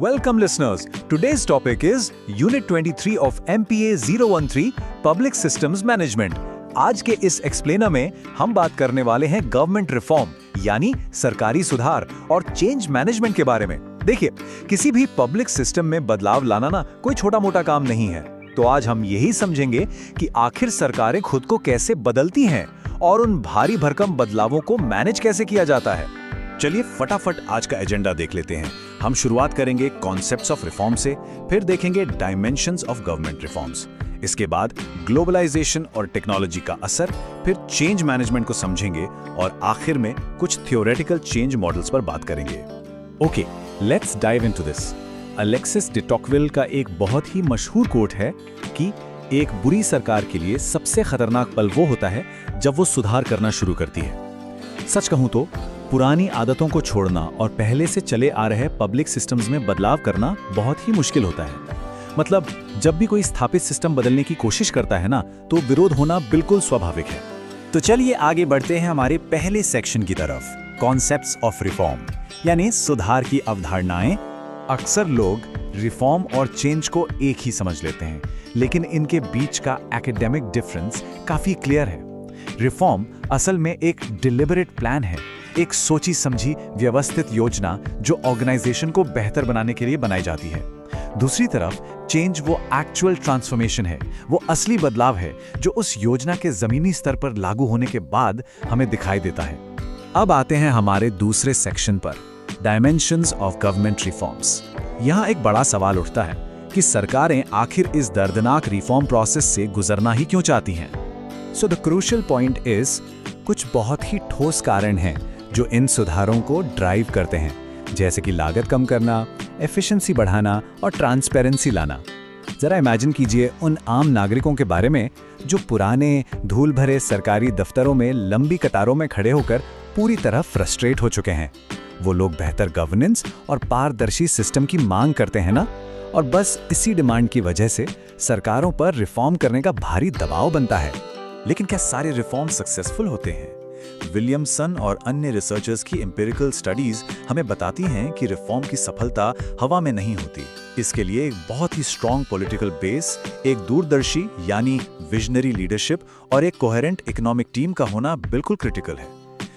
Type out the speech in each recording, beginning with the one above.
Welcome listeners. Today's topic is Unit 23 of MPA 013 Public Systems Management. आज के इस explainer में हम बात करने वाले हैं गवर्नमेंट रिफॉर्म यानी सरकारी सुधार और चेंज मैनेजमेंट के बारे में। देखिए, किसी भी पब्लिक सिस्टम में बदलाव लाना ना कोई छोटा मोटा काम नहीं है। तो आज हम यही समझेंगे कि आखिर सरकारें खुद को कैसे बदलती हैं और उन भारी भरकम बदलावों को मैनेज कैसे किया जाता है। चलिए फटाफट आज का एजेंडा देख लेते हैं। हम शुरुआत करेंगे कॉन्सेप्ट्स ऑफ रिफॉर्म से, फिर देखेंगे डायमेंशंस ऑफ गवर्नमेंट रिफॉर्म्स। इसके बाद ग्लोबलाइजेशन और टेक्नोलॉजी का असर, फिर चेंज मैनेजमेंट को समझेंगे और आखिर में कुछ थियोरेटिकल चेंज मॉडल्स पर बात करेंगे। Okay, let's dive into this. Alexis de Tocqueville का एक बहुत ही मशहूर कोट है कि एक बुरी सरकार के लिए सबसे खतरनाक पल वो होता है जब वो सुधार करना शुरू करती है। सच कहूं तो पुरानी आदतों को छोड़ना और पहले से चले आ रहे पब्लिक सिस्टम्स में बदलाव करना बहुत ही मुश्किल होता है। मतलब जब भी कोई स्थापित सिस्टम बदलने की कोशिश करता है ना, तो विरोध होना बिल्कुल स्वाभाविक है। तो चलिए आगे बढ़ते हैं हमारे पहले सेक्शन की तरफ, कॉन्सेप्ट्स ऑफ रिफॉर्म यानी सुधार की अवधारणाएं। अक्सर लोग रिफॉर्म और चेंज को एक ही समझ लेते हैं, लेकिन इनके बीच का एकेडमिक डिफरेंस काफी क्लियर है। रिफॉर्म असल में एक डिलिबरेट प्लान है, एक सोची समझी व्यवस्थित योजना जो ऑर्गेनाइजेशन को बेहतर बनाने के लिए बनाई जाती है। दूसरी तरफ चेंज वो एक्चुअल ट्रांसफॉर्मेशन है, वो असली बदलाव है जो उस योजना के जमीनी स्तर पर लागू होने के बाद हमें दिखाई देता है। अब आते हैं हमारे दूसरे सेक्शन पर, डायमेंशंस ऑफ गवर्नमेंट रिफॉर्म्स। यहाँ एक बड़ा सवाल उठता है कि सरकारें आखिर इस दर्दनाक रिफॉर्म प्रोसेस से गुजरना ही क्यों चाहती हैं। So the crucial point is, कुछ बहुत ही ठोस कारण हैं जो इन सुधारों को ड्राइव करते हैं, जैसे कि लागत कम करना, एफिशिएंसी बढ़ाना और ट्रांसपेरेंसी लाना। जरा इमेजिन कीजिए उन आम नागरिकों के बारे में जो पुराने धूल भरे सरकारी दफ्तरों में लंबी कतारों में खड़े होकर पूरी तरह फ्रस्ट्रेट हो चुके हैं। वो लोग बेहतर गवर्नेंस और पारदर्शी सिस्टम की मांग करते हैं ना, और बस इसी डिमांड की वजह से सरकारों पर रिफॉर्म करने का भारी दबाव बनता है। लेकिन क्या सारे रिफॉर्म सक्सेसफुल होते हैं? विलियमसन और अन्य रिसर्चर्स की एम्पिरिकल स्टडीज हमें बताती हैं कि रिफॉर्म की सफलता हवा में नहीं होती। इसके लिए एक बहुत ही स्ट्रॉन्ग पॉलिटिकल बेस, एक दूरदर्शी यानी विजनरी लीडरशिप और एक कोहेरेंट इकोनॉमिक टीम का होना बिल्कुल क्रिटिकल है।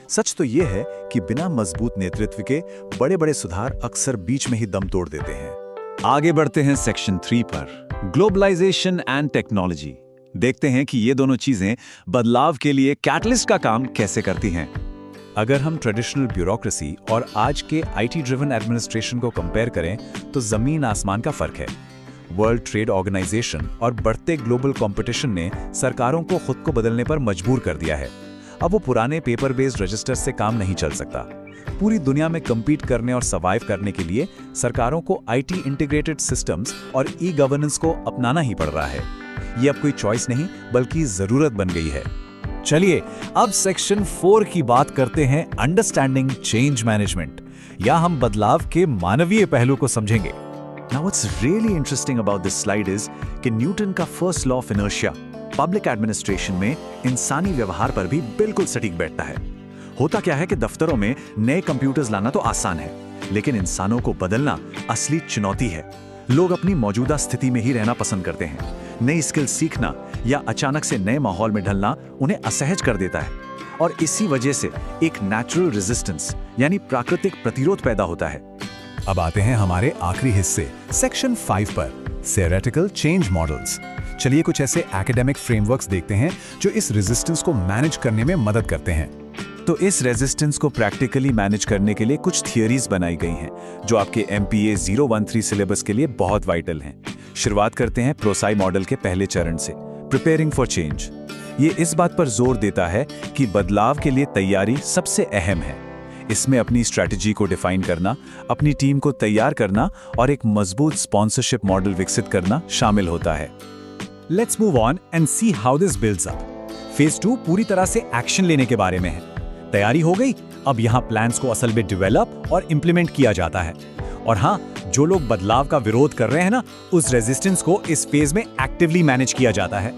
सच तो यह है कि बिना मजबूत नेतृत्व के बड़े बड़े सुधार अक्सर बीच में ही दम तोड़ देते हैं। आगे बढ़ते हैं सेक्शन 3 पर, ग्लोबलाइजेशन एंड टेक्नोलॉजी। देखते हैं कि ये दोनों चीजें बदलाव के लिए कैटलिस्ट का काम कैसे करती हैं। अगर हम ट्रेडिशनल ब्यूरोक्रेसी और आज के आईटी ड्रिवन एडमिनिस्ट्रेशन को कंपेयर करें तो जमीन आसमान का फर्क है। वर्ल्ड ट्रेड ऑर्गेनाइजेशन और बढ़ते ग्लोबल कंपटीशन ने सरकारों को खुद को बदलने पर मजबूर कर दिया है। अब वो पुराने पेपर बेस्ड रजिस्टर से काम नहीं चल सकता। पूरी दुनिया में कम्पीट करने और सर्वाइव करने के लिए सरकारों को आईटी इंटीग्रेटेड सिस्टम्स और ई गवर्नेंस को अपनाना ही पड़ रहा है। ये अब कोई चॉइस नहीं बल्कि जरूरत बन गई है। चलिए अब सेक्शन 4 की बात करते हैं, अंडरस्टैंडिंग चेंज मैनेजमेंट, या हम बदलाव के मानवीय पहलू को समझेंगे। Now what's really interesting about this slide is कि न्यूटन का first law of inertia public administration में इंसानी व्यवहार पर भी बिल्कुल सटीक बैठता है। होता क्या है कि दफ्तरों में नए कंप्यूटर्स लाना तो आसान है, लेकिन इंसानों को बदलना असली चुनौती है। लोग अपनी मौजूदा स्थिति में ही रहना पसंद करते हैं। नई स्किल सीखना या अचानक से नए माहौल में ढलना उन्हें असहज कर देता है, और इसी वजह से एक नेचुरल रेजिस्टेंस यानी प्राकृतिक प्रतिरोध पैदा होता है। अब आते हैं हमारे आखिरी हिस्से, सेक्शन 5 पर, थियोरेटिकल चेंज मॉडल्स। चलिए कुछ ऐसे एकेडमिक फ्रेमवर्क्स देखते हैं जो इस रेजिस्टेंस को मैनेज करने में मदद करते हैं। तो इस रेजिस्टेंस को प्रैक्टिकली मैनेज करने के लिए कुछ थियरीज बनाई गई हैं जो आपके MPA 013 सिलेबस के लिए बहुत वाइटल हैं। शुरुआत करते हैं प्रोसाई मॉडल के पहले चरण से, प्रिपेयरिंग फॉर चेंज। ये इस बात पर जोर देता है कि बदलाव के लिए तैयारी सबसे अहम है। इसमें अपनी स्ट्रैटेजी को डिफाइन करना, अपनी टीम को तैयार करना और एक मजबूत स्पॉन्सरशिप मॉडल विकसित करना शामिल होता है। Let's move on and see how this builds up. Phase 2 पूरी तरह से एक्शन लेने के बारे में है। तैयारी हो गई, अब यहाँ प्लान्स को असल में डेवलप और इंप्लीमेंट किया जाता है। और हाँ, जो लोग बदलाव का विरोध कर रहे हैं ना, उस रेजिस्टेंस को इस फेज में एक्टिवली मैनेज किया जाता है।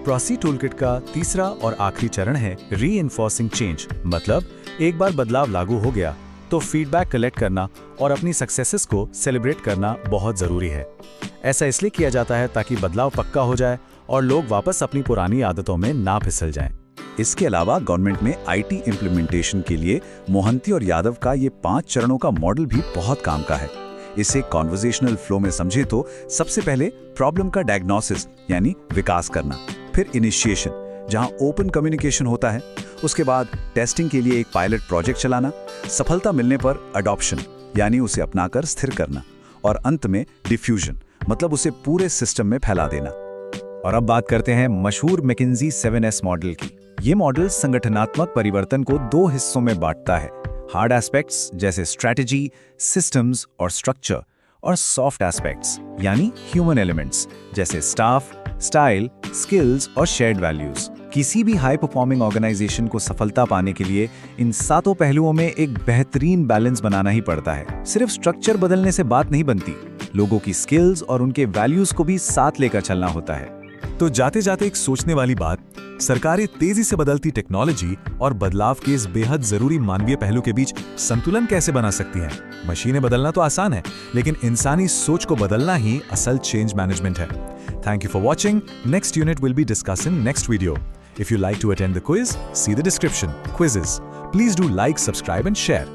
प्रोसी टूलकिट का तीसरा और आखिरी चरण है रीइंफोर्सिंग चेंज। मतलब एक बार बदलाव लागू हो गया तो फीडबैक कलेक्ट करना और अपनी सक्सेसेस को सेलिब्रेट करना बहुत ज़रूरी है। ऐसा इसलिए किया जाता है ताकि बदलाव पक्का हो जाए और लोग वापस अपनी पुरानी आदतों में ना फिसल जाएं। इसके अलावा गवर्नमेंट में आईटी इम्प्लीमेंटेशन के लिए मोहंती और यादव का ये 5 चरणों का मॉडल भी बहुत काम का है। इसे कॉन्वर्जेशनल फ्लो में समझे तो सबसे पहले प्रॉब्लम का डायग्नोसिस यानी विकास करना, फिर इनिशिएशन जहां ओपन कम्युनिकेशन होता है, उसके बाद टेस्टिंग के लिए एक पायलट प्रोजेक्ट चलाना, सफलता मिलने पर अडॉप्शन यानी उसे अपनाकर स्थिर करना, और अंत में डिफ्यूजन मतलब उसे पूरे सिस्टम में फैला देना। और अब बात करते हैं मशहूर मैकिन्जी 7S मॉडल की। ये मॉडल संगठनात्मक परिवर्तन को 2 हिस्सों में बांटता है, हार्ड एस्पेक्ट्स जैसे स्ट्रैटेजी, सिस्टम्स और स्ट्रक्चर, और सॉफ्ट एस्पेक्ट्स यानी ह्यूमन एलिमेंट्स जैसे स्टाफ, स्टाइल, स्किल्स और शेयर्ड वैल्यूज। किसी भी हाई परफॉर्मिंग ऑर्गेनाइजेशन को सफलता पाने के लिए इन 7 पहलुओं में एक बेहतरीन बैलेंस बनाना ही पड़ता है। सिर्फ स्ट्रक्चर बदलने से बात नहीं बनती, लोगों की स्किल्स और उनके वैल्यूज को भी साथ लेकर चलना होता है। तो जाते जाते एक सोचने वाली बात, सरकारें तेजी से बदलती टेक्नोलॉजी और बदलाव के इस बेहद जरूरी मानवीय पहलू के बीच संतुलन कैसे बना सकती हैं? मशीनें बदलना तो आसान है, लेकिन इंसानी सोच को बदलना ही असल चेंज मैनेजमेंट है। Thank you for watching. Next unit will be discussed in next video. If you like to attend the quiz, see the description. Quizzes. Please do like, subscribe and share.